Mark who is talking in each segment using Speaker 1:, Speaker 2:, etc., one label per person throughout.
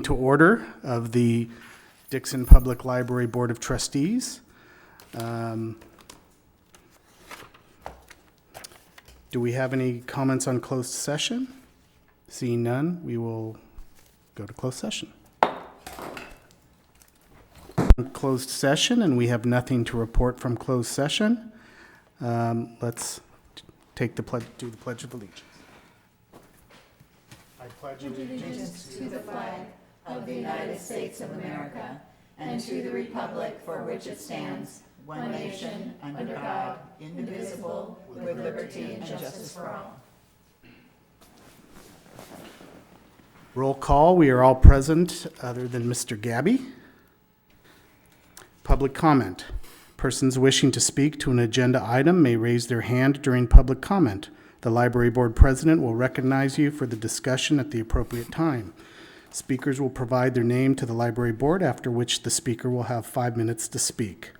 Speaker 1: To order of the Dixon Public Library Board of Trustees. Do we have any comments on closed session? Seeing none, we will go to closed session. Closed session, and we have nothing to report from closed session. Let's take the pledge, do the Pledge of Allegiance. I pledge
Speaker 2: allegiance to the flag of the United States of America and to the republic for which it stands, one nation, under God, indivisible, with liberty and justice for all.
Speaker 1: Roll call. We are all present other than Mr. Gabby. Public comment. Persons wishing to speak to an agenda item may raise their hand during public comment. The library board president will recognize you for the discussion at the appropriate time. Speakers will provide their name to the library board, after which the speaker will have 5 minutes to speak.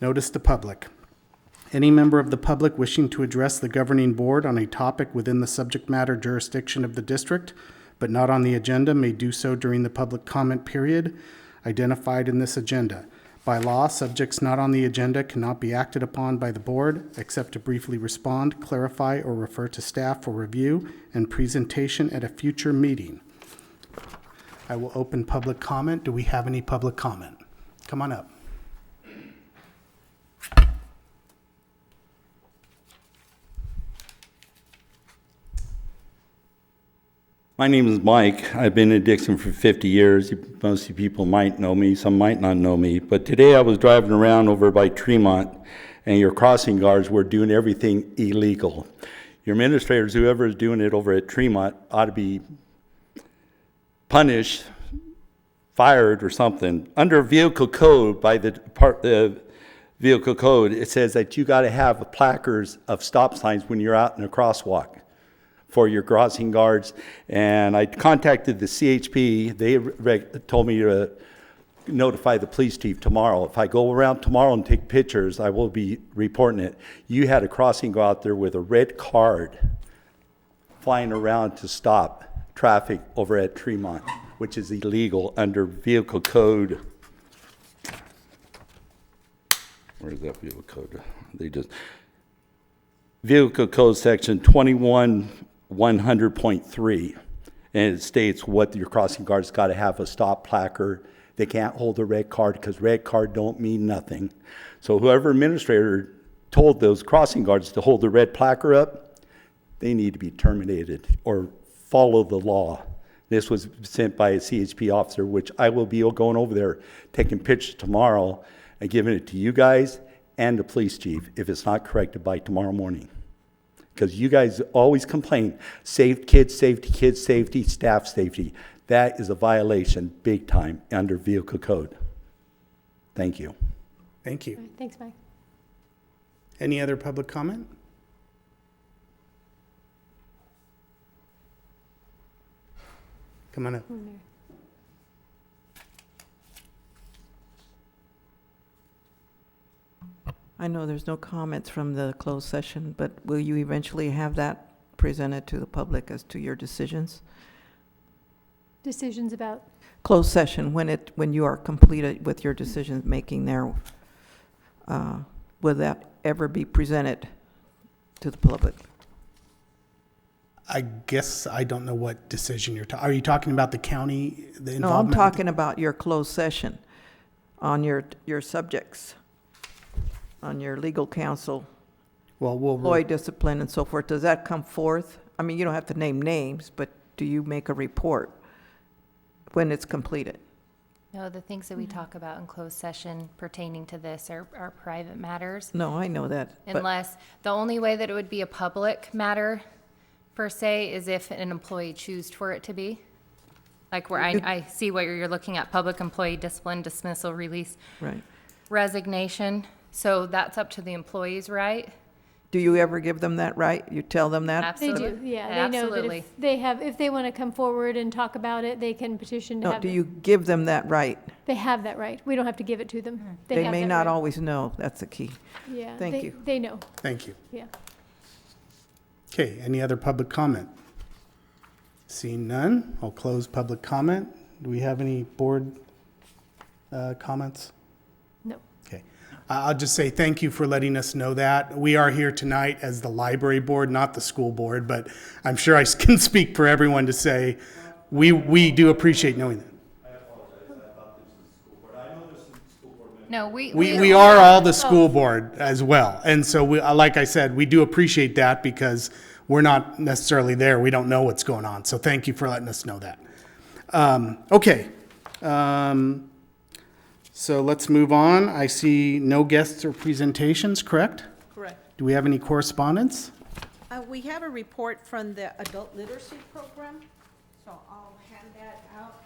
Speaker 1: Notice to public. Any member of the public wishing to address the governing board on a topic within the subject matter jurisdiction of the district, but not on the agenda, may do so during the public comment period identified in this agenda. By law, subjects not on the agenda cannot be acted upon by the board except to briefly respond, clarify, or refer to staff for review and presentation at a future meeting. I will open public comment. Do we have any public comment? Come on up.
Speaker 3: My name is Mike. I've been in Dixon for 50 years. Most of you people might know me, some might not know me. But today I was driving around over by Tremont, and your crossing guards were doing everything illegal. Your administrators, whoever is doing it over at Tremont, ought to be punished, fired, or something. Under vehicle code, by the vehicle code, it says that you got to have placards of stop signs when you're out in a crosswalk for your crossing guards. And I contacted the CHP. They told me to notify the police chief tomorrow. If I go around tomorrow and take pictures, I will be reporting it. You had a crossing guard out there with a red card flying around to stop traffic over at Tremont, which is illegal under vehicle code. Where's that vehicle code? Vehicle code section 21-100.3, and it states what your crossing guards got to have a stop placard. They can't hold a red card because red card don't mean nothing. So whoever administrator told those crossing guards to hold the red placard up, they need to be terminated or follow the law. This was sent by a CHP officer, which I will be going over there taking pictures tomorrow and giving it to you guys and the police chief if it's not corrected by tomorrow morning. Because you guys always complain, kids safety, staff safety. That is a violation big time under vehicle code. Thank you.
Speaker 1: Thank you.
Speaker 2: Thanks, Mike.
Speaker 1: Any other public comment? Come on up.
Speaker 4: I know there's no comments from the closed session, but will you eventually have that presented to the public as to your decisions?
Speaker 2: Decisions about?
Speaker 4: Closed session, when you are completed with your decision making there, will that ever be presented to the public?
Speaker 1: I guess I don't know what decision you're talking. Are you talking about the county, the involvement?
Speaker 4: No, I'm talking about your closed session on your subjects, on your legal counsel, employee discipline and so forth. Does that come forth? I mean, you don't have to name names, but do you make a report when it's completed?
Speaker 5: No, the things that we talk about in closed session pertaining to this are private matters.
Speaker 4: No, I know that.
Speaker 5: Unless, the only way that it would be a public matter, per se, is if an employee chooses for it to be. Like where I see what you're looking at, public employee discipline, dismissal, release,
Speaker 4: Right.
Speaker 5: resignation. So that's up to the employee's right.
Speaker 4: Do you ever give them that right? You tell them that?
Speaker 5: Absolutely.
Speaker 2: They do, yeah. They know that if they want to come forward and talk about it, they can petition to
Speaker 4: No,
Speaker 2: have
Speaker 4: do
Speaker 2: it.
Speaker 4: you give them that right?
Speaker 2: They have that right. We don't have to give it to them.
Speaker 4: They
Speaker 2: have
Speaker 4: may
Speaker 2: that
Speaker 4: not
Speaker 2: right.
Speaker 4: always know. That's the key.
Speaker 2: Yeah.
Speaker 4: Thank you.
Speaker 2: They know,
Speaker 1: Thank you.
Speaker 2: yeah.
Speaker 1: Okay, any other public comment? Seeing none, I'll close public comment. Do we have any board comments?
Speaker 6: No.
Speaker 1: Okay. I'll just say thank you for letting us know that. We are here tonight as the library board, not the school board, but I'm sure I can speak for everyone to say we do appreciate knowing that.
Speaker 5: No, we.
Speaker 1: We are all the school board as well. And so, like I said, we do appreciate that because we're not necessarily there. We don't know what's going on. So thank you for letting us know that. Okay. So let's move on. I see no guests or presentations, correct?
Speaker 7: Correct.
Speaker 1: Do we have any correspondence?
Speaker 7: We have a report from the adult literacy program, so I'll hand that out.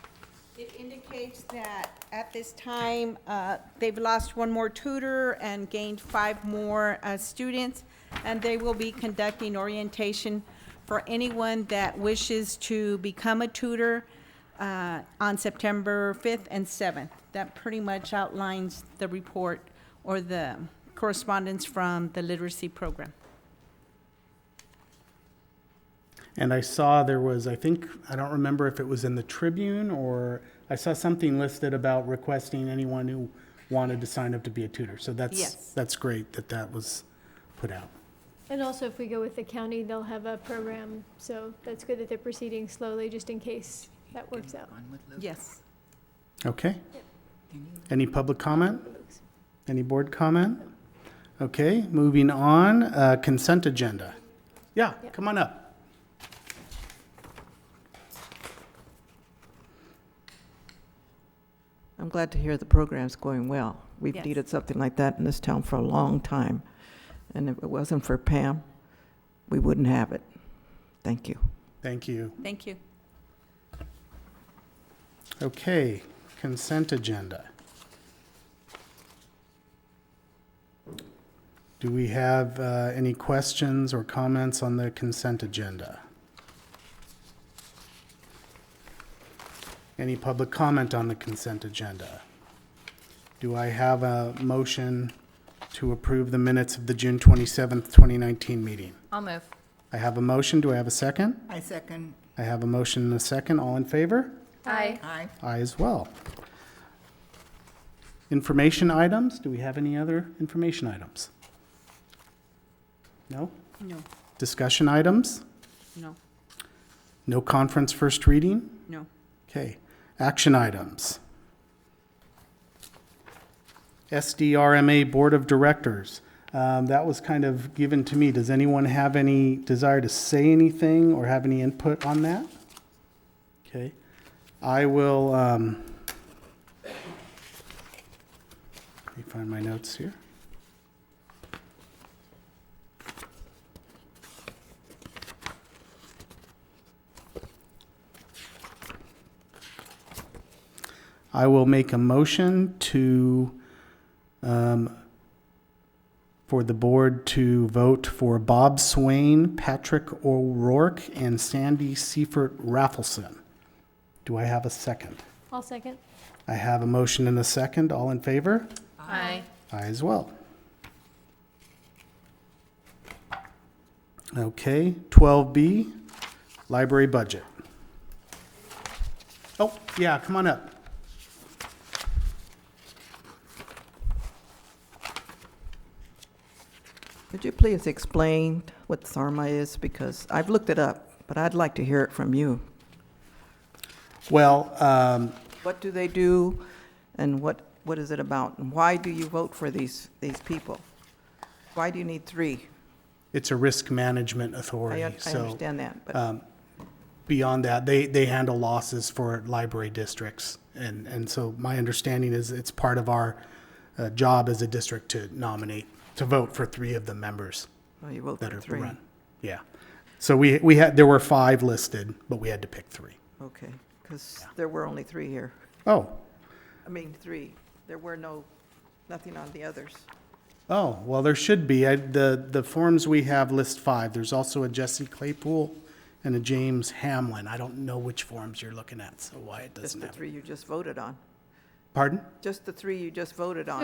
Speaker 7: It indicates that at this time, they've lost one more tutor and gained 5 more students, and they will be conducting orientation for anyone that wishes to become a tutor on September 5th and 7th. That pretty much outlines the report or the correspondence from the literacy program.
Speaker 1: And I saw there was, I don't remember if it was in the Tribune or I saw something listed about requesting anyone who wanted to sign up to be a tutor. So
Speaker 7: Yes.
Speaker 1: that's great that that was put out.
Speaker 6: And also, if we go with the county, they'll have a program, so that's good that they're proceeding slowly, just in case that works out.
Speaker 7: Yes.
Speaker 1: Okay. Any public comment? Any board comment? Okay, moving on, consent agenda. Yeah,
Speaker 6: Yep.
Speaker 1: come on up.
Speaker 4: I'm glad to hear the program's going well. We've
Speaker 7: Yes.
Speaker 4: needed something like that in this town for a long time. And if it wasn't for Pam, we wouldn't have it. Thank you.
Speaker 1: Thank you.
Speaker 7: Thank you.
Speaker 1: Okay, consent agenda. Do we have any questions or comments on the consent agenda? Any public comment on the consent agenda? Do I have a motion to approve the minutes of the June 27th, 2019 meeting?
Speaker 5: I'll move.
Speaker 1: I have a motion. Do I have a second?
Speaker 2: I second.
Speaker 1: I have a motion and a second. All in favor?
Speaker 5: Aye.
Speaker 2: Aye.
Speaker 1: Aye as well. Information items, do we have any other information items? No?
Speaker 7: No,
Speaker 1: Discussion items?
Speaker 7: no,
Speaker 1: No conference first reading?
Speaker 7: no.
Speaker 1: Okay. Action items. SDRMA Board of Directors. That was kind of given to me. Does anyone have any desire to say anything or have any input on that? Okay. I will, let me find my notes here. I will make a motion to, for the board to vote for Bob Swain, Patrick O'Rourke, and Sandy Seifert Raffleson. Do I have a second?
Speaker 6: I'll second.
Speaker 1: I have a motion and a second. All in favor?
Speaker 5: Aye.
Speaker 1: Aye as well. Okay, 12B, library budget. Oh, yeah, come on up.
Speaker 4: Could you please explain what SARMA is? Because I've looked it up, but I'd like to hear it from you.
Speaker 1: Well,
Speaker 4: What do they do, and what is it about? And why do you vote for these people? Why do you need 3?
Speaker 1: it's a risk management
Speaker 4: I
Speaker 1: authority.
Speaker 4: I
Speaker 1: So
Speaker 4: understand that, but
Speaker 1: beyond that, they handle losses for library districts. And so my understanding is it's part of our job as a district to nominate, to vote for 3 of the members
Speaker 4: well, you vote
Speaker 1: that
Speaker 4: for
Speaker 1: are
Speaker 4: 3.
Speaker 1: run. Yeah. So we had, there were 5 listed, but we had to pick 3.
Speaker 4: Okay, because there were only 3 here.
Speaker 1: Oh,
Speaker 4: I mean, 3. There were nothing on the others.
Speaker 1: oh, well, there should be. The forms we have list 5. There's also a Jesse Claypool and a James Hamlin. I don't know which forms you're looking at, so why it
Speaker 4: Just
Speaker 1: doesn't
Speaker 4: the
Speaker 1: have.
Speaker 4: 3 you just voted on.
Speaker 1: Pardon?
Speaker 4: Just the 3 you just voted
Speaker 6: So
Speaker 4: on.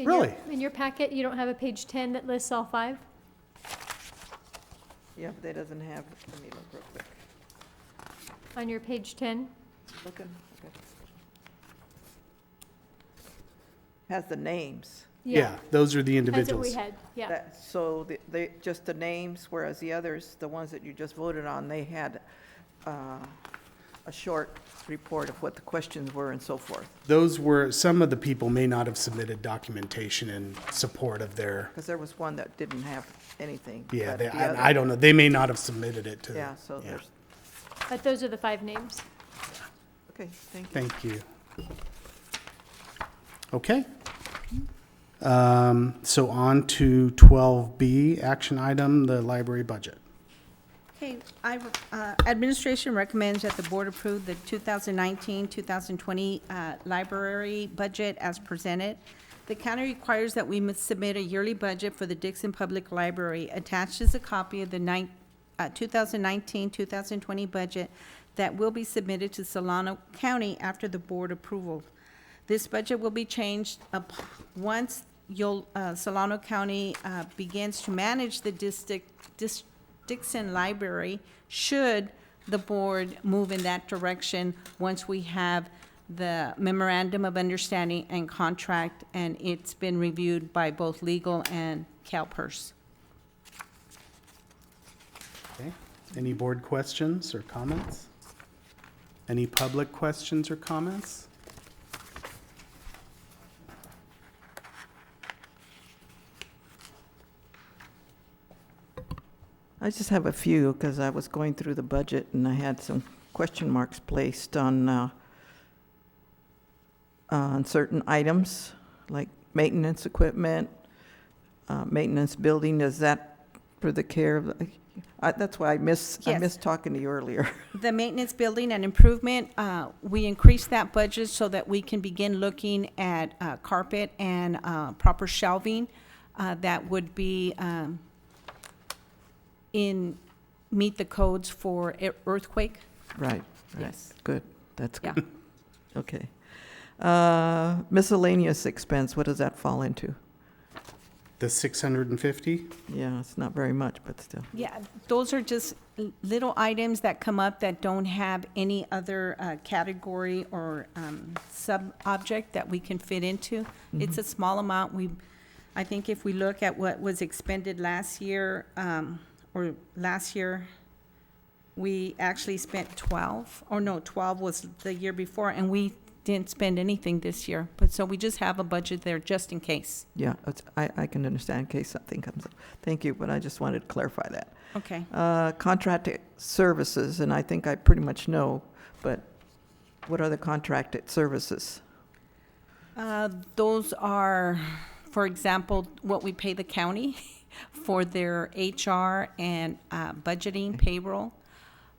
Speaker 1: Really?
Speaker 6: in your packet, you don't have a page 10 that lists all 5?
Speaker 4: Yeah, but that doesn't have, let me look real quick.
Speaker 6: On your page 10?
Speaker 4: Looking, okay. has the names.
Speaker 1: Yeah, those are the
Speaker 6: That's what
Speaker 1: individuals.
Speaker 6: we had, yeah.
Speaker 4: So they, just the names, whereas the others, the ones that you just voted on, they had a short report of what the questions were and so forth.
Speaker 1: Those were, some of the people may not have submitted documentation in support of their,
Speaker 4: Because there was one that didn't have anything.
Speaker 1: yeah,
Speaker 4: but
Speaker 1: they,
Speaker 4: the other-
Speaker 1: I don't know, they may not have submitted it to.
Speaker 4: Yeah, so
Speaker 1: yeah.
Speaker 4: there's,
Speaker 6: But those are the 5 names.
Speaker 4: okay, thank you.
Speaker 1: Thank you. Okay. So on to 12B, action item, the library budget.
Speaker 7: Okay, administration recommends that the board approve the 2019-2020 library budget as presented. The county requires that we must submit a yearly budget for the Dixon Public Library. Attached is a copy of the 2019-2020 budget that will be submitted to Solano County after the board approval. This budget will be changed once Solano County begins to manage the Dixon Library, should the board move in that direction once we have the memorandum of understanding and contract, and it's been reviewed by both legal and CalPERS.
Speaker 1: Okay. Any board questions or comments? Any public questions or comments?
Speaker 4: I just have a few, because I was going through the budget and I had some question marks placed on certain items, like maintenance equipment, maintenance building. Is that for the care of, that's why I missed
Speaker 7: Yes.
Speaker 4: talking to you earlier.
Speaker 7: The maintenance building and improvement, we increased that budget so that we can begin looking at carpet and proper shelving that would be meet the codes for earthquake.
Speaker 4: Right.
Speaker 7: Yes.
Speaker 4: Good, that's
Speaker 7: Yeah.
Speaker 4: good. Okay. Miscellaneous expense, what does that fall into?
Speaker 1: The 650?
Speaker 4: Yeah, it's not very much, but still.
Speaker 7: Yeah, those are just little items that come up that don't have any other category or sub-object that we can fit into. It's a small amount. I think if we look at what was expended last year, we actually spent 12 was the year before, and we didn't spend anything this year. But so we just have a budget there just in case.
Speaker 4: Yeah, I can understand in case something comes up. Thank you, but I just wanted to clarify that.
Speaker 7: Okay.
Speaker 4: Contracted services, and I think I pretty much know, but what are the contracted services?
Speaker 7: Those are, for example, what we pay the county for their HR and budgeting, payroll,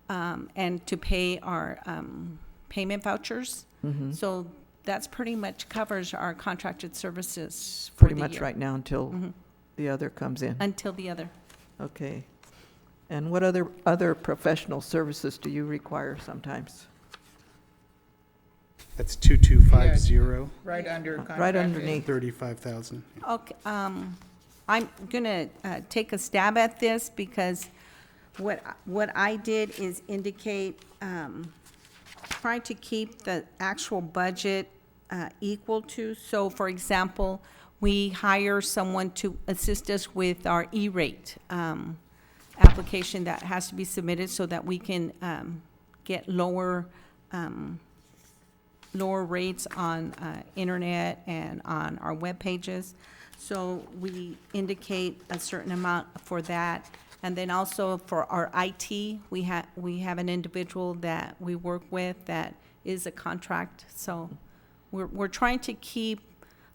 Speaker 7: and to pay our payment vouchers. So that's pretty much covers our contracted services for the
Speaker 4: Pretty much
Speaker 7: year.
Speaker 4: right now until the other comes in.
Speaker 7: Until the other.
Speaker 4: Okay. And what other professional services do you require sometimes?
Speaker 1: That's 2250,
Speaker 2: Right under contract.
Speaker 4: Right underneath.
Speaker 1: 35,000.
Speaker 7: Okay, I'm gonna take a stab at this because what I did is indicate, trying to keep the actual budget equal to. So for example, we hire someone to assist us with our E-rate application that has to be submitted so that we can get lower rates on internet and on our web pages. So we indicate a certain amount for that. And then also for our IT, we have an individual that we work with that is a contract. So we're trying to keep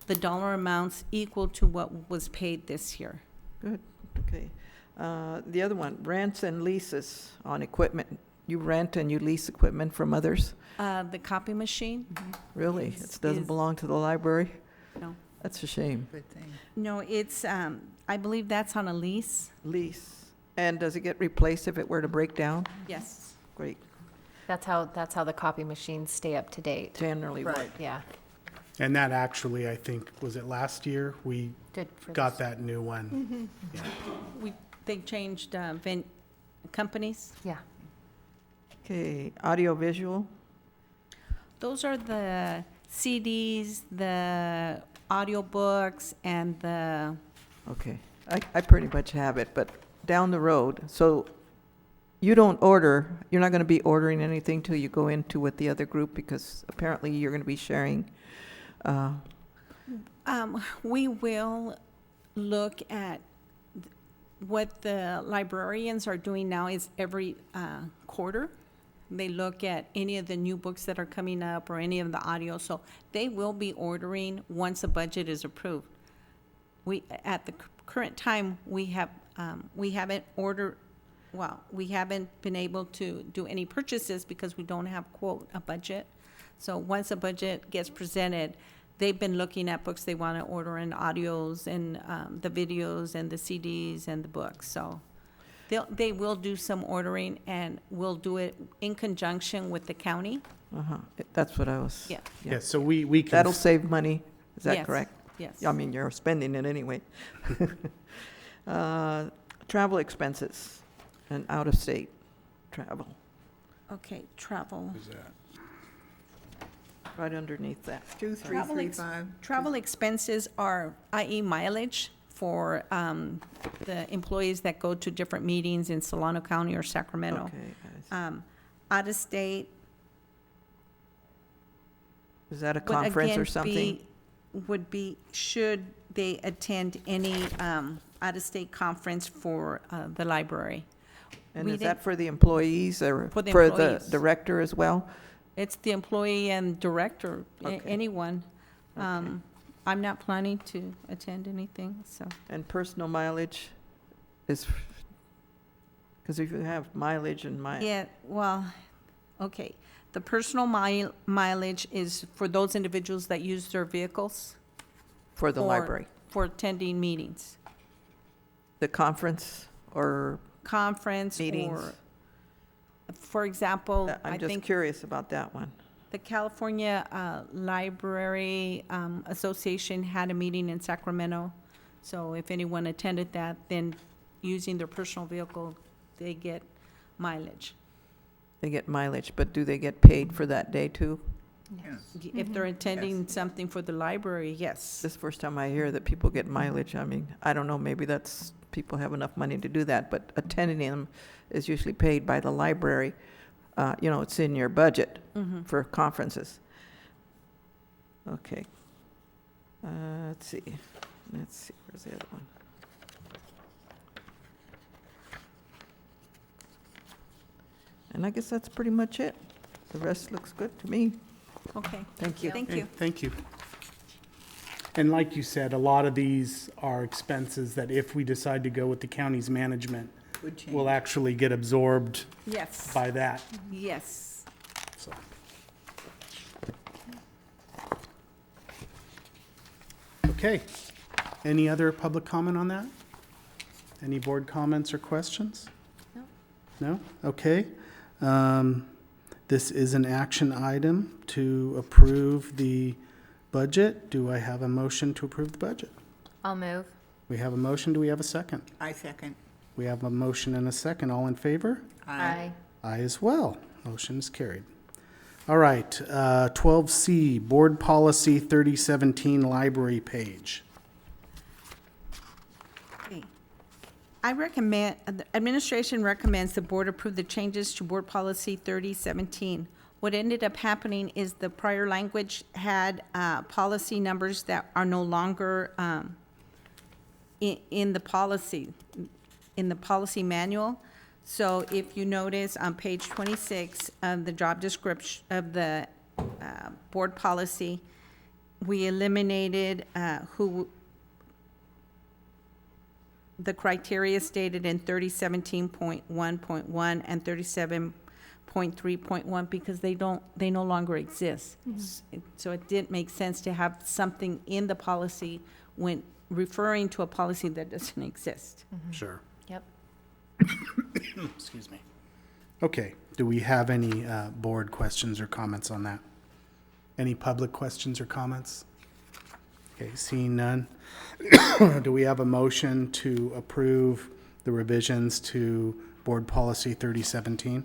Speaker 7: the dollar amounts equal to what was paid this year.
Speaker 4: Good, okay. The other one, rents and leases on equipment. You rent and you lease equipment from others?
Speaker 7: The copy machine?
Speaker 4: Really?
Speaker 7: Is-
Speaker 4: It doesn't
Speaker 7: is-
Speaker 4: belong to the library?
Speaker 7: No.
Speaker 4: That's a shame.
Speaker 2: Good thing.
Speaker 7: No, it's, I believe that's on a lease.
Speaker 4: Lease. And does it get replaced if it were to break down?
Speaker 7: Yes.
Speaker 4: Great,
Speaker 5: That's how the copy machines stay up to date.
Speaker 4: generally would.
Speaker 5: Yeah,
Speaker 1: And that actually, I think, was it last year? We
Speaker 5: good for
Speaker 1: got
Speaker 5: this.
Speaker 1: that new one. Yeah.
Speaker 7: They changed companies.
Speaker 5: Yeah.
Speaker 4: Okay, audiovisual,
Speaker 7: Those are the CDs, the audiobooks and the,
Speaker 4: Okay, I pretty much have it, but down the road, so you don't order, you're not going to be ordering anything till you go into with the other group, because apparently you're going to be sharing,
Speaker 7: we will look at what the librarians are doing now is every quarter. They look at any of the new books that are coming up or any of the audio, so they will be ordering once a budget is approved. We, at the current time, we haven't ordered, well, we haven't been able to do any purchases because we don't have, quote, a budget. So once a budget gets presented, they've been looking at books they want to order and audios and the videos and the CDs and the books. So they will do some ordering, and we'll do it in conjunction with the county.
Speaker 4: that's what I was.
Speaker 7: Yeah.
Speaker 1: Yeah, so we can.
Speaker 4: That'll save money, is that
Speaker 7: Yes,
Speaker 4: correct?
Speaker 7: Yes.
Speaker 4: I mean, you're spending it anyway. Travel expenses and out-of-state travel,
Speaker 7: Okay, travel.
Speaker 4: right underneath that.
Speaker 7: Travel expenses are, i.e. mileage for the employees that go to different meetings in Solano County or Sacramento.
Speaker 4: Okay, I see.
Speaker 7: Out of state.
Speaker 4: Is that a
Speaker 7: would
Speaker 4: conference
Speaker 7: again
Speaker 4: or something?
Speaker 7: Would be, should they attend any out-of-state conference for the library.
Speaker 4: And
Speaker 7: we
Speaker 4: is
Speaker 7: did-
Speaker 4: that for the employees or
Speaker 7: For the
Speaker 4: for
Speaker 7: employees.
Speaker 4: the director as well?
Speaker 7: It's the employee and director,
Speaker 4: Okay.
Speaker 7: anyone.
Speaker 4: Okay.
Speaker 7: I'm not planning to attend anything, so.
Speaker 4: And personal mileage is, because if you have mileage and
Speaker 7: Yeah, well, okay. The personal mileage is for those individuals that use their vehicles
Speaker 4: for the
Speaker 7: or
Speaker 4: library,
Speaker 7: for attending meetings,
Speaker 4: the conference or,
Speaker 7: conference,
Speaker 4: Meetings.
Speaker 7: or, for example, I
Speaker 4: I'm just
Speaker 7: think
Speaker 4: curious about that one.
Speaker 7: the California Library Association had a meeting in Sacramento. So if anyone attended that, then using their personal vehicle, they get mileage.
Speaker 4: They get mileage, but do they get paid for that day too?
Speaker 7: If they're attending something for the library, yes.
Speaker 4: This is the first time I hear that people get mileage. I mean, I don't know, maybe that's, people have enough money to do that, but attending them is usually paid by the library. You know, it's in your budget for conferences. Okay. Let's see, where's the other one? And I guess that's pretty much it. The rest looks good to me.
Speaker 7: Okay,
Speaker 4: Thank you.
Speaker 7: thank
Speaker 1: Okay,
Speaker 7: you.
Speaker 1: Thank you. And like you said, a lot of these are expenses that if we decide to go with the county's management, will actually get absorbed
Speaker 7: Yes,
Speaker 1: by that.
Speaker 7: yes.
Speaker 1: So. Okay. Any other public comment on that? Any board comments or questions?
Speaker 5: No.
Speaker 1: No? Okay. This is an action item to approve the budget. Do I have a motion to approve the budget?
Speaker 5: I'll move.
Speaker 1: We have a motion. Do we have a second?
Speaker 2: I second.
Speaker 1: We have a motion and a second. All in favor?
Speaker 5: Aye.
Speaker 1: Aye as well. Motion is carried. All right, 12C, Board Policy 3017 Library Page.
Speaker 7: Okay. I recommend, the administration recommends the board approve the changes to Board Policy 3017. What ended up happening is the prior language had policy numbers that are no longer in the policy manual. So if you notice on page 26 of the job description of the board policy, we eliminated the criteria stated in 3017.1.1 and 37.3.1 because they no longer exist. So it didn't make sense to have something in the policy when referring to a policy that doesn't exist.
Speaker 1: Sure.
Speaker 5: Yep.
Speaker 1: Excuse me. Okay, do we have any board questions or comments on that? Any public questions or comments? Okay, seeing none. Do we have a motion to approve the revisions to Board Policy 3017?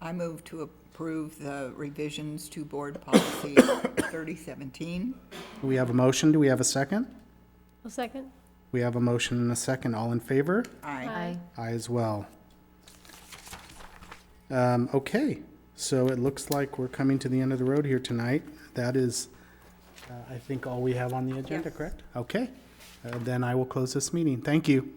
Speaker 2: I move to approve the revisions to Board Policy 3017.
Speaker 1: We have a motion. Do we have a second?
Speaker 6: I'll second.
Speaker 1: We have a motion and a second. All in favor?
Speaker 2: Aye.
Speaker 1: Aye as well. Okay, so it looks like we're coming to the end of the road here tonight. That is, I think, all we have on the agenda,
Speaker 7: Yes.
Speaker 1: correct? Okay, then I will close this meeting. Thank you.